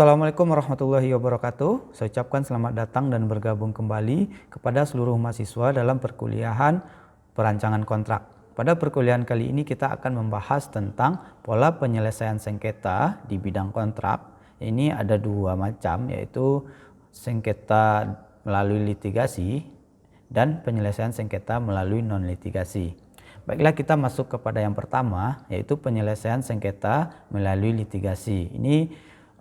Assalamualaikum warahmatullahi wabarakatuh. Saya ucapkan selamat datang dan bergabung kembali kepada seluruh mahasiswa dalam perkuliahan perancangan kontrak. Pada perkuliahan kali ini kita akan membahas tentang pola penyelesaian sengketa di bidang kontrak. Ini ada dua macam, yaitu sengketa melalui litigasi dan penyelesaian sengketa melalui non-litigasi. Baiklah, kita masuk kepada yang pertama, yaitu penyelesaian sengketa melalui litigasi. Ini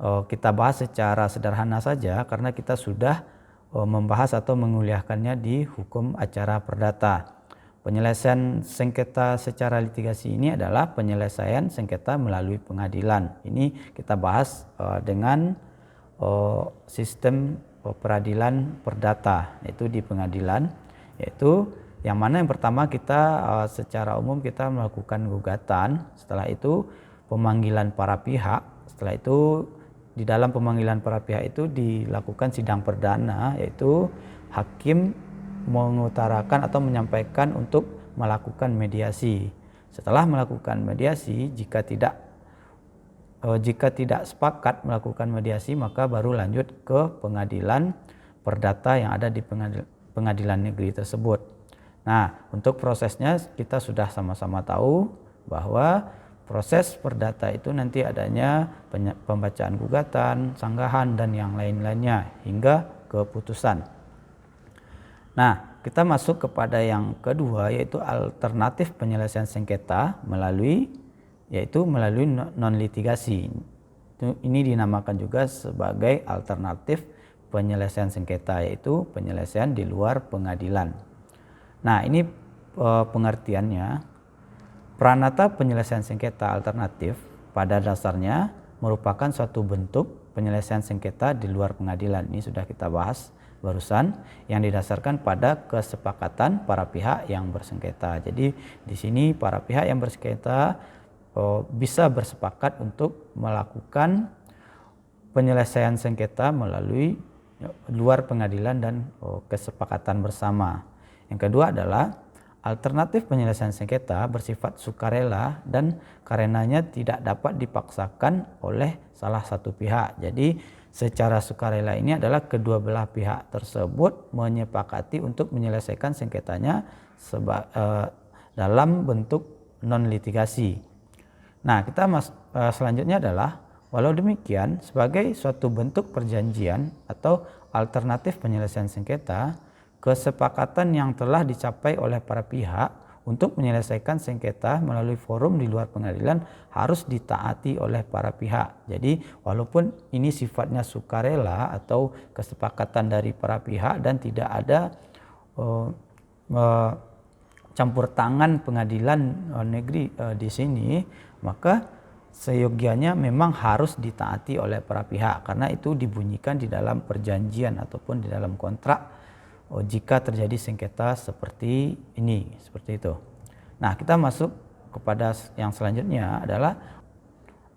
kita bahas secara sederhana saja karena kita sudah membahas atau menguliahkannya di hukum acara perdata. Penyelesaian sengketa secara litigasi ini adalah penyelesaian sengketa melalui pengadilan. Ini kita bahas dengan sistem peradilan perdata, yaitu di pengadilan, yaitu yang mana yang pertama kita secara umum kita melakukan gugatan, setelah itu pemanggilan para pihak, setelah itu di dalam pemanggilan para pihak itu dilakukan sidang perdana, yaitu hakim mengutarakan atau menyampaikan untuk melakukan mediasi. Setelah melakukan mediasi, jika tidak sepakat melakukan mediasi, maka baru lanjut ke pengadilan perdata yang ada di pengadilan negeri tersebut. Nah, untuk prosesnya kita sudah sama-sama tahu bahwa proses perdata itu nanti adanya pembacaan gugatan, sanggahan, dan yang lain-lainnya hingga keputusan. Nah, kita masuk kepada yang kedua, yaitu alternatif penyelesaian sengketa melalui non-litigasi. Ini dinamakan juga sebagai alternatif penyelesaian sengketa, yaitu penyelesaian di luar pengadilan. Nah, ini pengertiannya. Pranata penyelesaian sengketa alternatif pada dasarnya merupakan suatu bentuk penyelesaian sengketa di luar pengadilan. Ini sudah kita bahas barusan, yang didasarkan pada kesepakatan para pihak yang bersengketa. Jadi di sini para pihak yang bersengketa bisa bersepakat untuk melakukan penyelesaian sengketa melalui luar pengadilan dan kesepakatan bersama. Yang kedua adalah alternatif penyelesaian sengketa bersifat sukarela dan karenanya tidak dapat dipaksakan oleh salah satu pihak. Jadi secara sukarela ini adalah kedua belah pihak tersebut menyepakati untuk menyelesaikan sengketanya dalam bentuk non-litigasi. Nah, selanjutnya adalah walau demikian sebagai suatu bentuk perjanjian atau alternatif penyelesaian sengketa, kesepakatan yang telah dicapai oleh para pihak untuk menyelesaikan sengketa melalui forum di luar pengadilan harus ditaati oleh para pihak. Jadi walaupun ini sifatnya sukarela atau kesepakatan dari para pihak dan tidak ada campur tangan pengadilan negeri di sini, maka seyogianya memang harus ditaati oleh para pihak karena itu dibunyikan di dalam perjanjian ataupun di dalam kontrak jika terjadi sengketa seperti ini, seperti itu. Nah, kita masuk kepada yang selanjutnya adalah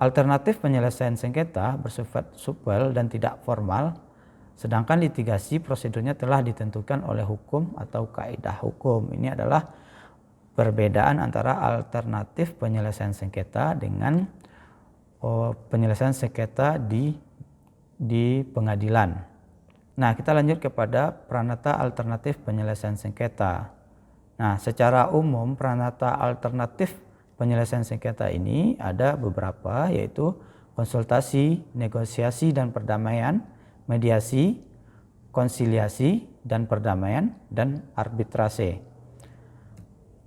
alternatif penyelesaian sengketa bersifat supel dan tidak formal, sedangkan litigasi prosedurnya telah ditentukan oleh hukum atau kaidah hukum. Ini adalah perbedaan antara alternatif penyelesaian sengketa dengan penyelesaian sengketa di pengadilan. Nah, kita lanjut kepada pranata alternatif penyelesaian sengketa. Nah, secara umum pranata alternatif penyelesaian sengketa ini ada beberapa, yaitu konsultasi, negosiasi dan perdamaian, mediasi, konsiliasi dan perdamaian, dan arbitrase.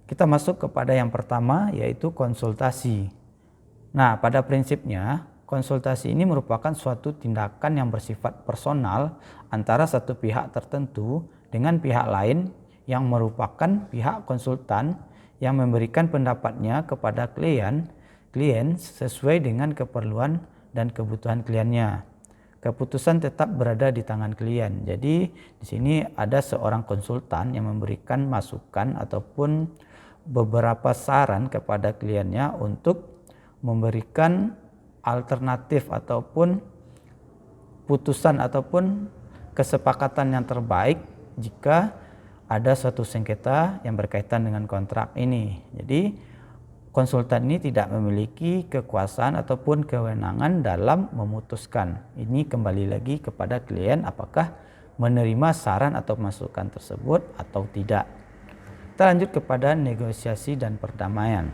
Kita masuk kepada yang pertama, yaitu konsultasi. Nah, pada prinsipnya konsultasi ini merupakan suatu tindakan yang bersifat personal antara satu pihak tertentu dengan pihak lain yang merupakan pihak konsultan yang memberikan pendapatnya kepada klien sesuai dengan keperluan dan kebutuhan kliennya. Keputusan tetap berada di tangan klien. Jadi di sini ada seorang konsultan yang memberikan masukan ataupun beberapa saran kepada kliennya untuk memberikan alternatif ataupun putusan ataupun kesepakatan yang terbaik jika ada suatu sengketa yang berkaitan dengan kontrak ini. Jadi konsultan ini tidak memiliki kekuasaan ataupun kewenangan dalam memutuskan. Ini kembali lagi kepada klien apakah menerima saran atau masukan tersebut atau tidak. Kita lanjut kepada negosiasi dan perdamaian.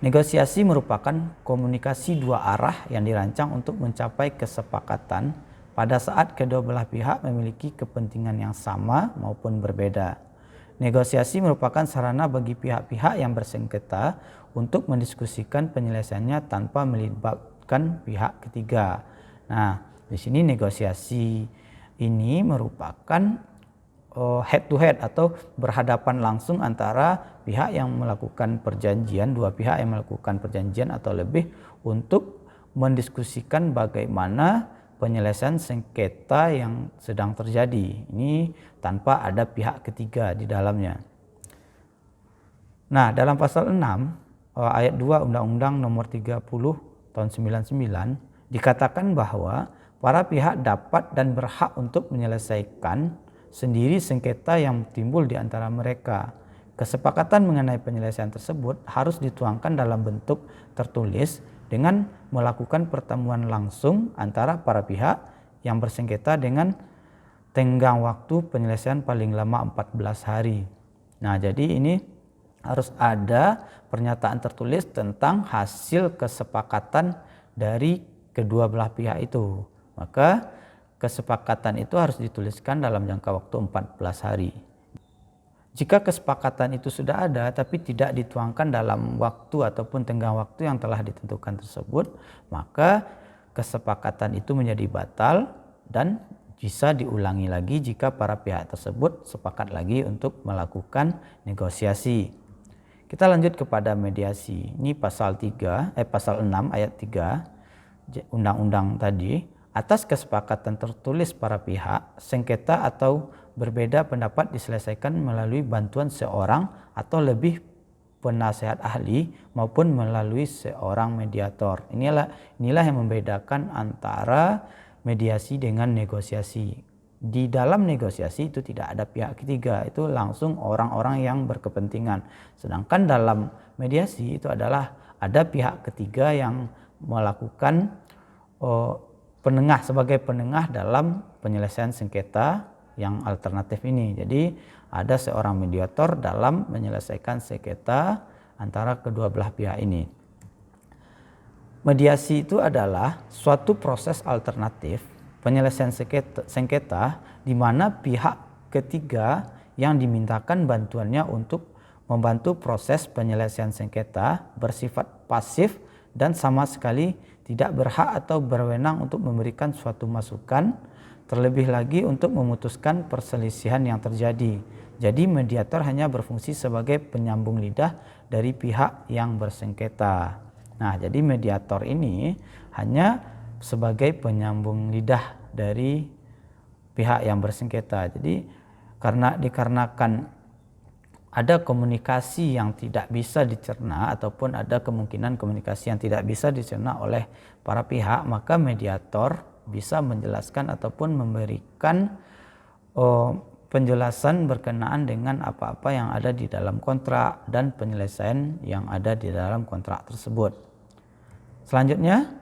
Negosiasi merupakan komunikasi dua arah yang dirancang untuk mencapai kesepakatan pada saat kedua belah pihak memiliki kepentingan yang sama maupun berbeda. Negosiasi merupakan sarana bagi pihak-pihak yang bersengketa untuk mendiskusikan penyelesaiannya tanpa melibatkan pihak ketiga. Nah, di sini negosiasi ini merupakan head to head atau berhadapan langsung antara pihak yang melakukan perjanjian, dua pihak yang melakukan perjanjian atau lebih untuk mendiskusikan bagaimana penyelesaian sengketa yang sedang terjadi. Ini tanpa ada pihak ketiga di dalamnya. Nah, dalam pasal 6 ayat 2 Undang-Undang Nomor 30 tahun 99 dikatakan bahwa para pihak dapat dan berhak untuk menyelesaikan sendiri sengketa yang timbul di antara mereka. Kesepakatan mengenai penyelesaian tersebut harus dituangkan dalam bentuk tertulis dengan melakukan pertemuan langsung antara para pihak yang bersengketa dengan tenggang waktu penyelesaian paling lama 14 hari. Nah, jadi ini harus ada pernyataan tertulis tentang hasil kesepakatan dari kedua belah pihak itu. Maka kesepakatan itu harus dituliskan dalam jangka waktu 14 hari. Jika kesepakatan itu sudah ada tapi tidak dituangkan dalam waktu ataupun tenggang waktu yang telah ditentukan tersebut, maka kesepakatan itu menjadi batal dan bisa diulangi lagi jika para pihak tersebut sepakat lagi untuk melakukan negosiasi. Kita lanjut kepada mediasi. Ini pasal 6 ayat 3 undang-undang tadi. Atas kesepakatan tertulis para pihak, sengketa atau berbeda pendapat diselesaikan melalui bantuan seorang atau lebih penasehat ahli maupun melalui seorang mediator. Inilah yang membedakan antara mediasi dengan negosiasi. Di dalam negosiasi itu tidak ada pihak ketiga, itu langsung orang-orang yang berkepentingan. Sedangkan dalam mediasi itu adalah ada pihak ketiga yang melakukan sebagai penengah dalam penyelesaian sengketa yang alternatif ini. Jadi ada seorang mediator dalam menyelesaikan sengketa antara kedua belah pihak ini. Mediasi itu adalah suatu proses alternatif penyelesaian sengketa di mana pihak ketiga yang dimintakan bantuannya untuk membantu proses penyelesaian sengketa bersifat pasif dan sama sekali tidak berhak atau berwenang untuk memberikan suatu masukan, terlebih lagi untuk memutuskan perselisihan yang terjadi. Jadi mediator hanya berfungsi sebagai penyambung lidah dari pihak yang bersengketa. Nah, jadi mediator ini hanya sebagai penyambung lidah dari pihak yang bersengketa. Jadi dikarenakan ada komunikasi yang tidak bisa dicerna ataupun ada kemungkinan komunikasi yang tidak bisa dicerna oleh para pihak, maka mediator bisa menjelaskan ataupun memberikan penjelasan berkenaan dengan apa-apa yang ada di dalam kontrak dan penyelesaian yang ada di dalam kontrak tersebut. Selanjutnya,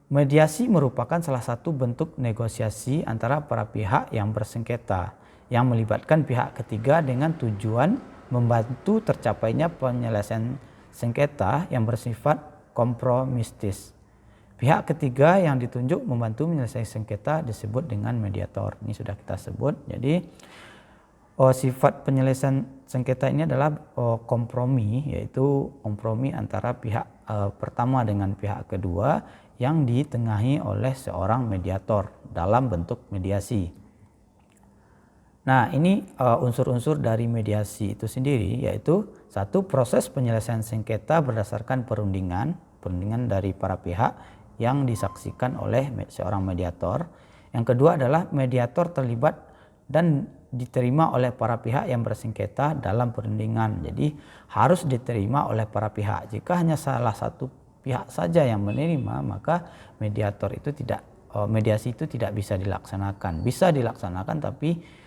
mediasi merupakan salah satu bentuk negosiasi antara para pihak yang bersengketa yang melibatkan pihak ketiga dengan tujuan membantu tercapainya penyelesaian sengketa yang bersifat kompromistis. Pihak ketiga yang ditunjuk membantu menyelesaikan sengketa disebut dengan mediator. Ini sudah kita sebut. Jadi sifat penyelesaian sengketa ini adalah kompromi, yaitu kompromi antara pihak pertama dengan pihak kedua yang ditengahi oleh seorang mediator dalam bentuk mediasi. Nah, ini unsur-unsur dari mediasi itu sendiri, yaitu satu, proses penyelesaian sengketa berdasarkan perundingan dari para pihak yang disaksikan oleh seorang mediator. Yang kedua adalah mediator terlibat dan diterima oleh para pihak yang bersengketa dalam perundingan. Jadi harus diterima oleh para pihak. Jika hanya salah satu pihak saja yang menerima, maka mediasi itu tidak bisa dilaksanakan. Bisa dilaksanakan tapi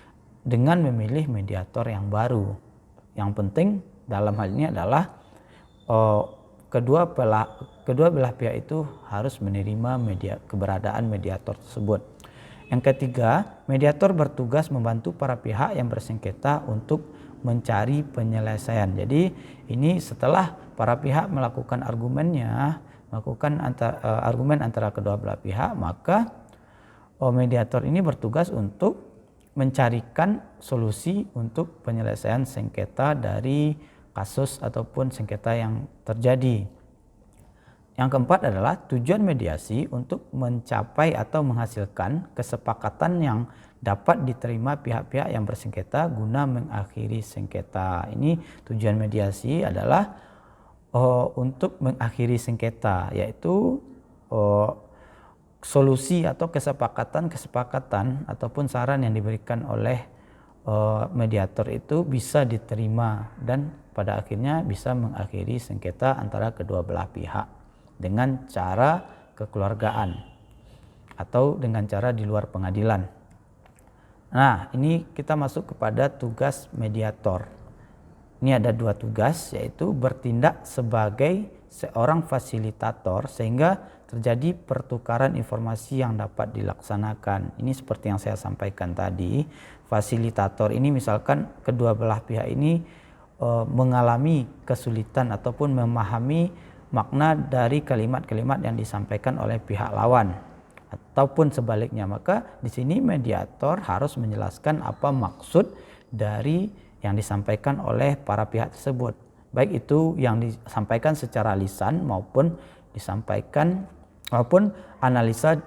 dengan memilih mediator yang baru. Yang penting dalam hal ini adalah eh, kedua belah pihak itu harus menerima keberadaan mediator tersebut. Yang ketiga, mediator bertugas membantu para pihak yang bersengketa untuk mencari penyelesaian. Jadi ini setelah para pihak melakukan argumennya, melakukan argumen antara kedua belah pihak, maka mediator ini bertugas untuk mencarikan solusi untuk penyelesaian sengketa dari kasus ataupun sengketa yang terjadi. Yang keempat adalah tujuan mediasi untuk mencapai atau menghasilkan kesepakatan yang dapat diterima pihak-pihak yang bersengketa guna mengakhiri sengketa. Ini tujuan mediasi adalah untuk mengakhiri sengketa, yaitu solusi atau kesepakatan ataupun saran yang diberikan oleh mediator itu bisa diterima dan pada akhirnya bisa mengakhiri sengketa antara kedua belah pihak dengan cara kekeluargaan atau dengan cara di luar pengadilan. Nah, ini kita masuk kepada tugas mediator. Ini ada dua tugas, yaitu bertindak sebagai seorang fasilitator sehingga terjadi pertukaran informasi yang dapat dilaksanakan. Ini seperti yang saya sampaikan tadi, fasilitator ini misalkan kedua belah pihak ini mengalami kesulitan ataupun memahami makna dari kalimat-kalimat yang disampaikan oleh pihak lawan ataupun sebaliknya, maka di sini mediator harus menjelaskan apa maksud dari yang disampaikan oleh para pihak tersebut, baik itu yang disampaikan secara lisan maupun disampaikan maupun analisa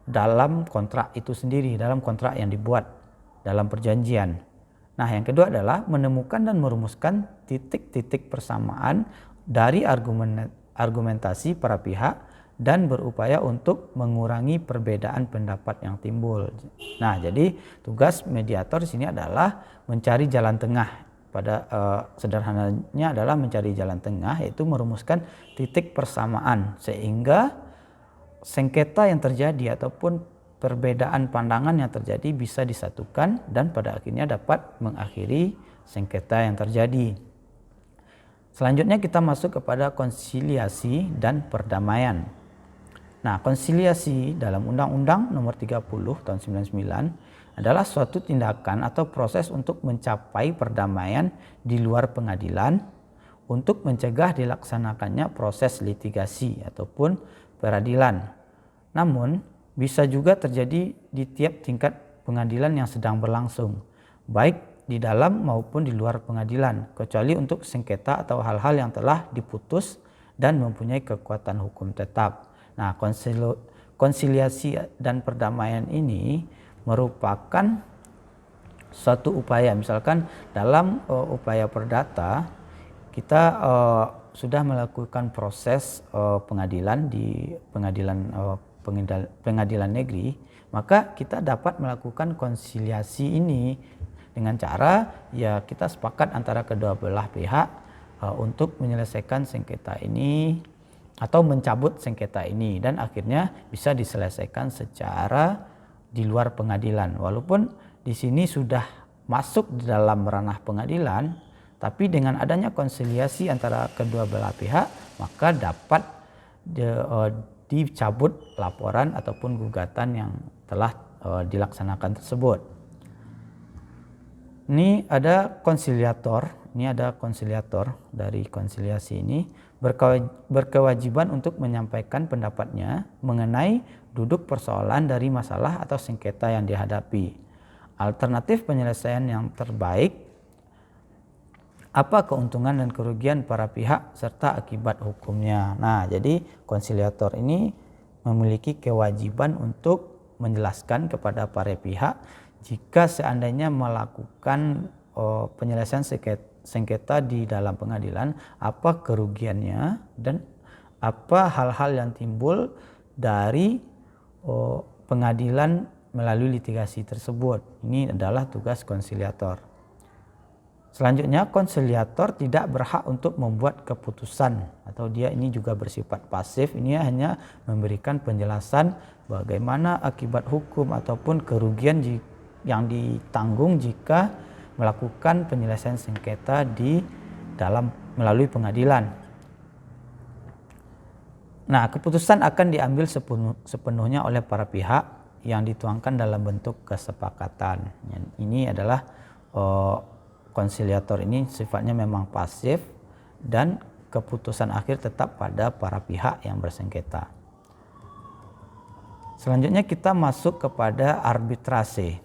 dalam kontrak itu sendiri, dalam kontrak yang dibuat dalam perjanjian. Nah, yang kedua adalah menemukan dan merumuskan titik-titik persamaan dari argumentasi para pihak dan berupaya untuk mengurangi perbedaan pendapat yang timbul. Nah, jadi tugas mediator di sini adalah mencari jalan tengah. Pada sederhananya adalah mencari jalan tengah, yaitu merumuskan titik persamaan sehingga sengketa yang terjadi ataupun perbedaan pandangan yang terjadi bisa disatukan dan pada akhirnya dapat mengakhiri sengketa yang terjadi. Selanjutnya kita masuk kepada konsiliasi dan perdamaian. Nah, konsiliasi dalam Undang-Undang Nomor 30 Tahun 99 adalah suatu tindakan atau proses untuk mencapai perdamaian di luar pengadilan untuk mencegah dilaksanakannya proses litigasi ataupun peradilan. Namun, bisa juga terjadi di tiap tingkat pengadilan yang sedang berlangsung, baik di dalam maupun di luar pengadilan, kecuali untuk sengketa atau hal-hal yang telah diputus dan mempunyai kekuatan hukum tetap. Nah, konsiliasi dan perdamaian ini merupakan suatu upaya, misalkan dalam upaya perdata kita sudah melakukan proses pengadilan di pengadilan negeri, maka kita dapat melakukan konsiliasi ini dengan cara ya kita sepakat antara kedua belah pihak untuk menyelesaikan sengketa ini atau mencabut sengketa ini dan akhirnya bisa diselesaikan secara di luar pengadilan. Walaupun di sini sudah masuk di dalam ranah pengadilan, tapi dengan adanya konsiliasi antara kedua belah pihak maka dapat dicabut laporan ataupun gugatan yang telah dilaksanakan tersebut. Ini ada konsiliator dari konsiliasi ini berkewajiban untuk menyampaikan pendapatnya mengenai duduk persoalan dari masalah atau sengketa yang dihadapi, alternatif penyelesaian yang terbaik, apa keuntungan dan kerugian para pihak serta akibat hukumnya. Nah, jadi konsiliator ini memiliki kewajiban untuk menjelaskan kepada para pihak jika seandainya melakukan penyelesaian sengketa di dalam pengadilan, apa kerugiannya dan apa hal-hal yang timbul dari pengadilan melalui litigasi tersebut. Ini adalah tugas konsiliator. Selanjutnya, konsiliator tidak berhak untuk membuat keputusan atau dia ini juga bersifat pasif. Ini hanya memberikan penjelasan bagaimana akibat hukum ataupun kerugian yang ditanggung jika melakukan penyelesaian sengketa di dalam melalui pengadilan. Nah, keputusan akan diambil sepenuhnya oleh para pihak yang dituangkan dalam bentuk kesepakatan. Ini adalah konsiliator ini sifatnya memang pasif dan keputusan akhir tetap pada para pihak yang bersengketa. Selanjutnya kita masuk kepada arbitrase.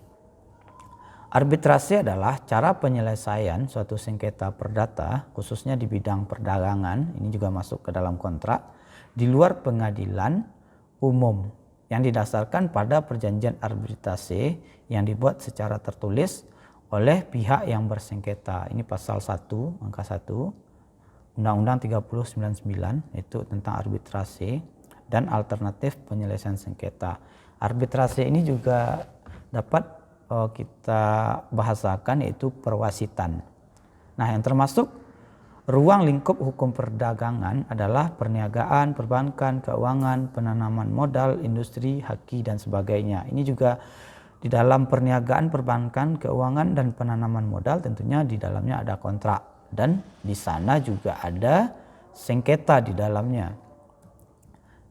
Arbitrase adalah cara penyelesaian suatu sengketa perdata, khususnya di bidang perdagangan, ini juga masuk ke dalam kontrak, di luar pengadilan umum yang didasarkan pada perjanjian arbitrase yang dibuat secara tertulis oleh pihak yang bersengketa. Ini pasal 1 angka 1 Undang-Undang 3099 itu tentang arbitrase dan alternatif penyelesaian sengketa. Arbitrase ini juga dapat kita bahasakan yaitu perwasitan. Nah, yang termasuk ruang lingkup hukum perdagangan adalah perniagaan, perbankan, keuangan, penanaman modal, industri, haki, dan sebagainya. Ini juga di dalam perniagaan, perbankan, keuangan, dan penanaman modal tentunya di dalamnya ada kontrak. Dan di sana juga ada sengketa di dalamnya.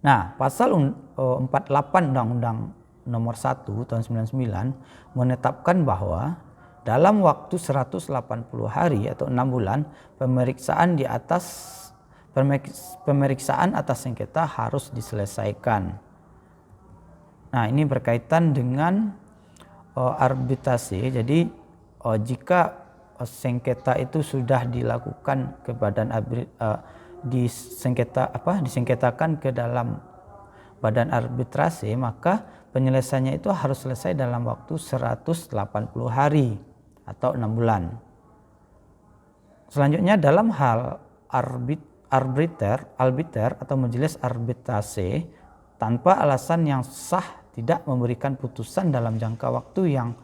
Nah, pasal 48 Undang-Undang nomor 1 tahun 99 menetapkan bahwa dalam waktu 180 hari atau 6 bulan pemeriksaan atas sengketa harus diselesaikan. Nah, ini berkaitan dengan arbitrase. Jadi jika sengketa itu sudah dilakukan ke badan disengketakan ke dalam badan arbitrase, maka penyelesaiannya itu harus selesai dalam waktu 180 hari atau 6 bulan. Selanjutnya dalam hal arbiter atau majelis arbitrase tanpa alasan yang sah tidak memberikan putusan dalam jangka waktu yang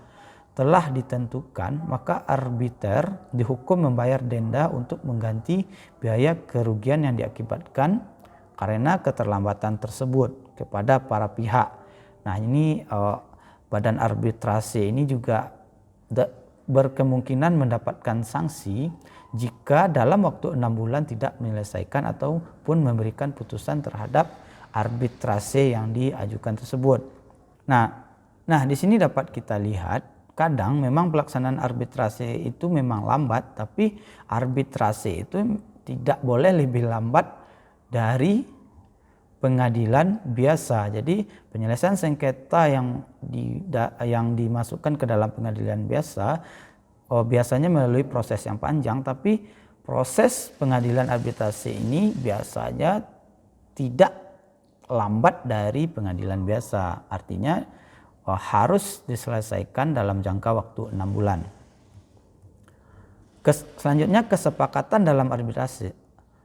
telah ditentukan, maka arbiter dihukum membayar denda untuk mengganti biaya kerugian yang diakibatkan karena keterlambatan tersebut kepada para pihak. Nah, ini badan arbitrase ini juga berkemungkinan mendapatkan sanksi jika dalam waktu 6 bulan tidak menyelesaikan ataupun memberikan putusan terhadap arbitrase yang diajukan tersebut. Nah, di sini dapat kita lihat kadang memang pelaksanaan arbitrase itu memang lambat, tapi arbitrase itu tidak boleh lebih lambat dari pengadilan biasa. Jadi penyelesaian sengketa yang dimasukkan ke dalam pengadilan biasa biasanya melalui proses yang panjang, tapi proses pengadilan arbitrase ini biasanya tidak lambat dari pengadilan biasa. Artinya harus diselesaikan dalam jangka waktu 6 bulan. Selanjutnya kesepakatan dalam arbitrase.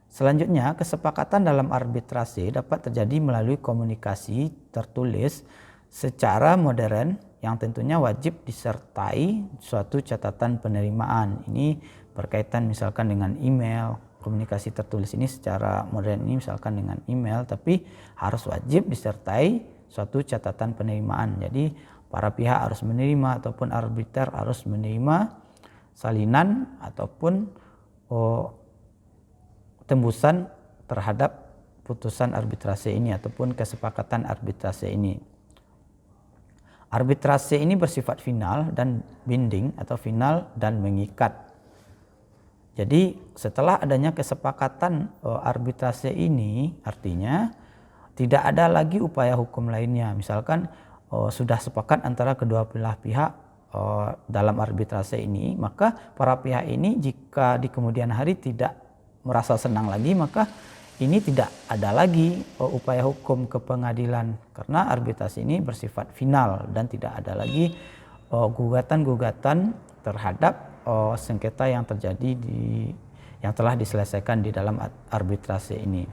Kesepakatan dalam arbitrase dapat terjadi melalui komunikasi tertulis secara modern yang tentunya wajib disertai suatu catatan penerimaan. Ini berkaitan misalkan dengan email. Komunikasi tertulis ini secara modern ini misalkan dengan email, tapi harus wajib disertai suatu catatan penerimaan. Jadi para pihak harus menerima ataupun arbiter harus menerima salinan ataupun tembusan terhadap putusan arbitrase ini ataupun kesepakatan arbitrase ini. Arbitrase ini bersifat final dan binding atau final dan mengikat. Jadi setelah adanya kesepakatan arbitrase ini artinya tidak ada lagi upaya hukum lainnya. Misalkan sudah sepakat antara kedua belah pihak dalam arbitrase ini, maka para pihak ini jika di kemudian hari tidak merasa senang lagi, maka ini tidak ada lagi upaya hukum ke pengadilan karena arbitrase ini bersifat final dan tidak ada lagi gugatan-gugatan terhadap sengketa yang terjadi yang telah diselesaikan di dalam arbitrase ini.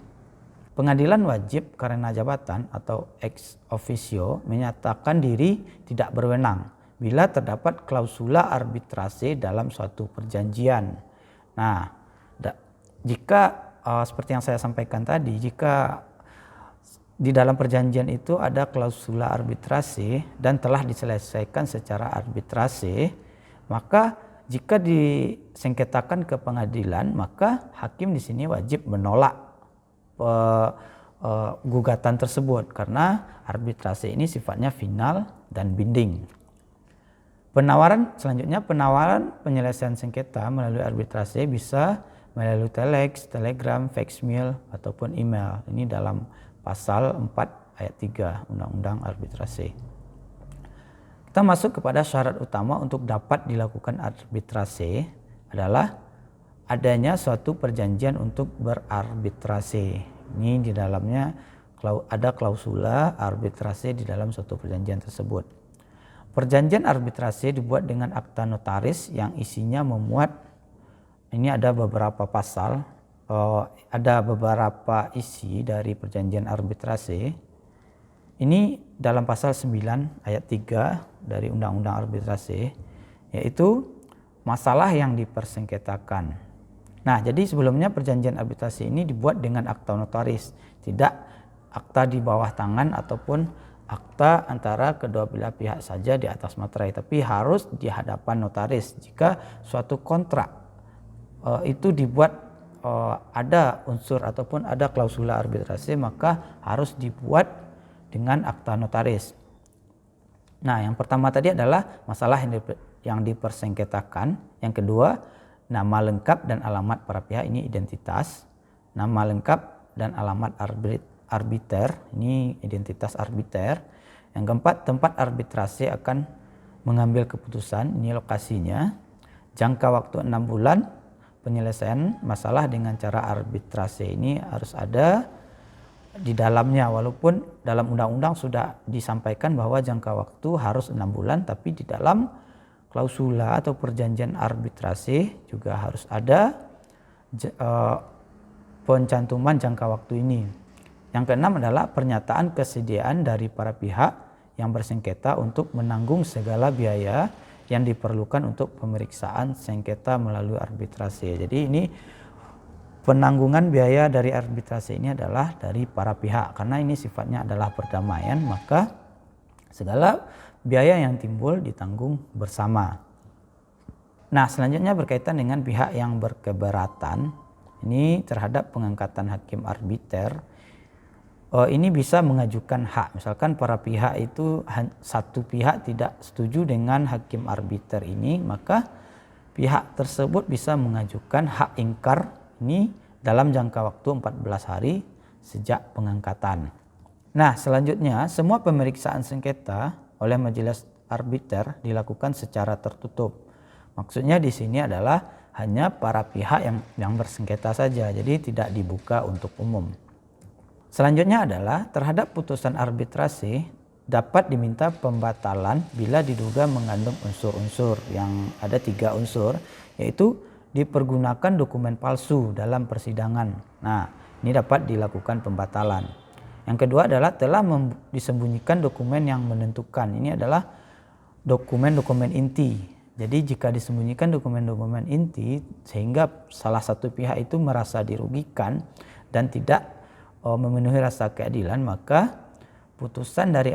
Pengadilan wajib karena jabatan atau ex officio menyatakan diri tidak berwenang bila terdapat klausula arbitrase dalam suatu perjanjian. Nah, jika seperti yang saya sampaikan tadi, jika di dalam perjanjian itu ada klausula arbitrase dan telah diselesaikan secara arbitrase, maka jika disengketakan ke pengadilan, maka hakim di sini wajib menolak gugatan tersebut karena arbitrase ini sifatnya final dan binding. Selanjutnya penawaran penyelesaian sengketa melalui arbitrase bisa melalui telex, telegram, fax mail ataupun email. Ini dalam pasal 4 ayat 3 Undang-Undang Arbitrase. Kita masuk kepada syarat utama untuk dapat dilakukan arbitrase adalah adanya suatu perjanjian untuk berarbitrase. Ini di dalamnya ada klausula arbitrase di dalam suatu perjanjian tersebut. Perjanjian arbitrase dibuat dengan akta notaris yang isinya memuat, ini ada beberapa pasal, ada beberapa isi dari perjanjian arbitrase. Ini dalam pasal 9 ayat 3 dari Undang-Undang Arbitrase, yaitu masalah yang dipersengketakan. Nah, jadi sebelumnya perjanjian arbitrase ini dibuat dengan akta notaris, tidak akta di bawah tangan ataupun akta antara kedua belah pihak saja di atas materai, tapi harus di hadapan notaris. Jika suatu kontrak itu dibuat ada unsur ataupun ada klausula arbitrase, maka harus dibuat dengan akta notaris. Nah, yang pertama tadi adalah masalah yang dipersengketakan. Yang kedua, nama lengkap dan alamat para pihak, ini identitas. Nama lengkap dan alamat arbiter, ini identitas arbiter. Yang keempat, tempat arbitrase akan mengambil keputusan, ini lokasinya. Jangka waktu 6 bulan penyelesaian masalah dengan cara arbitrase, ini harus ada di dalamnya, walaupun dalam undang-undang sudah disampaikan bahwa jangka waktu harus 6 bulan, tapi di dalam klausula atau perjanjian arbitrase juga harus ada pencantuman jangka waktu ini. Yang keenam adalah pernyataan kesediaan dari para pihak yang bersengketa untuk menanggung segala biaya yang diperlukan untuk pemeriksaan sengketa melalui arbitrase. Jadi ini penanggungan biaya dari arbitrase ini adalah dari para pihak, karena ini sifatnya adalah perdamaian, maka segala biaya yang timbul ditanggung bersama. Nah, selanjutnya berkaitan dengan pihak yang berkeberatan ini terhadap pengangkatan hakim arbiter. Ini bisa mengajukan hak, misalkan para pihak itu satu pihak tidak setuju dengan hakim arbiter ini, maka pihak tersebut bisa mengajukan hak ingkar ini dalam jangka waktu 14 hari sejak pengangkatan. Nah, selanjutnya semua pemeriksaan sengketa oleh majelis arbiter dilakukan secara tertutup. Maksudnya di sini adalah hanya para pihak yang bersengketa saja, jadi tidak dibuka untuk umum. Selanjutnya adalah terhadap putusan arbitrase dapat diminta pembatalan bila diduga mengandung unsur-unsur, yang ada 3 unsur, yaitu dipergunakan dokumen palsu dalam persidangan. Nah, ini dapat dilakukan pembatalan. Yang kedua adalah telah disembunyikan dokumen yang menentukan. Ini adalah dokumen-dokumen inti. Jadi jika disembunyikan dokumen-dokumen inti sehingga salah satu pihak itu merasa dirugikan dan tidak memenuhi rasa keadilan, maka putusan dari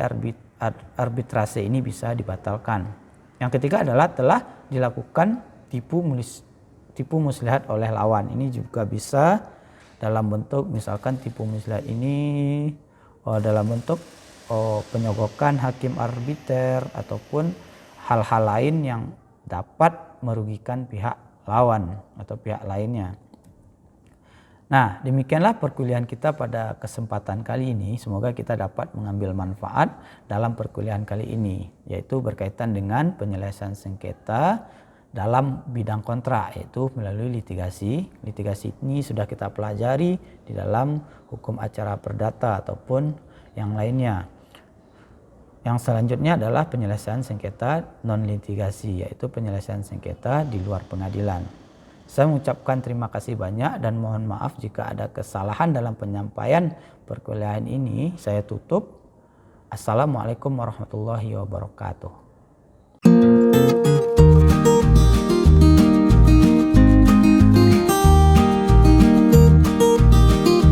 arbitrase ini bisa dibatalkan. Yang ketiga adalah telah dilakukan tipu muslihat oleh lawan. Ini juga bisa dalam bentuk, misalkan tipu muslihat ini dalam bentuk penyogokan hakim arbiter ataupun hal-hal lain yang dapat merugikan pihak lawan atau pihak lainnya. Nah, demikianlah perkuliahan kita pada kesempatan kali ini. Semoga kita dapat mengambil manfaat dalam perkuliahan kali ini, yaitu berkaitan dengan penyelesaian sengketa dalam bidang kontrak, yaitu melalui litigasi. Litigasi ini sudah kita pelajari di dalam hukum acara perdata ataupun yang lainnya. Yang selanjutnya adalah penyelesaian sengketa non-litigasi, yaitu penyelesaian sengketa di luar pengadilan. Saya mengucapkan terima kasih banyak dan mohon maaf jika ada kesalahan dalam penyampaian perkuliahan ini. Saya tutup. Assalamualaikum warahmatullahi wabarakatuh.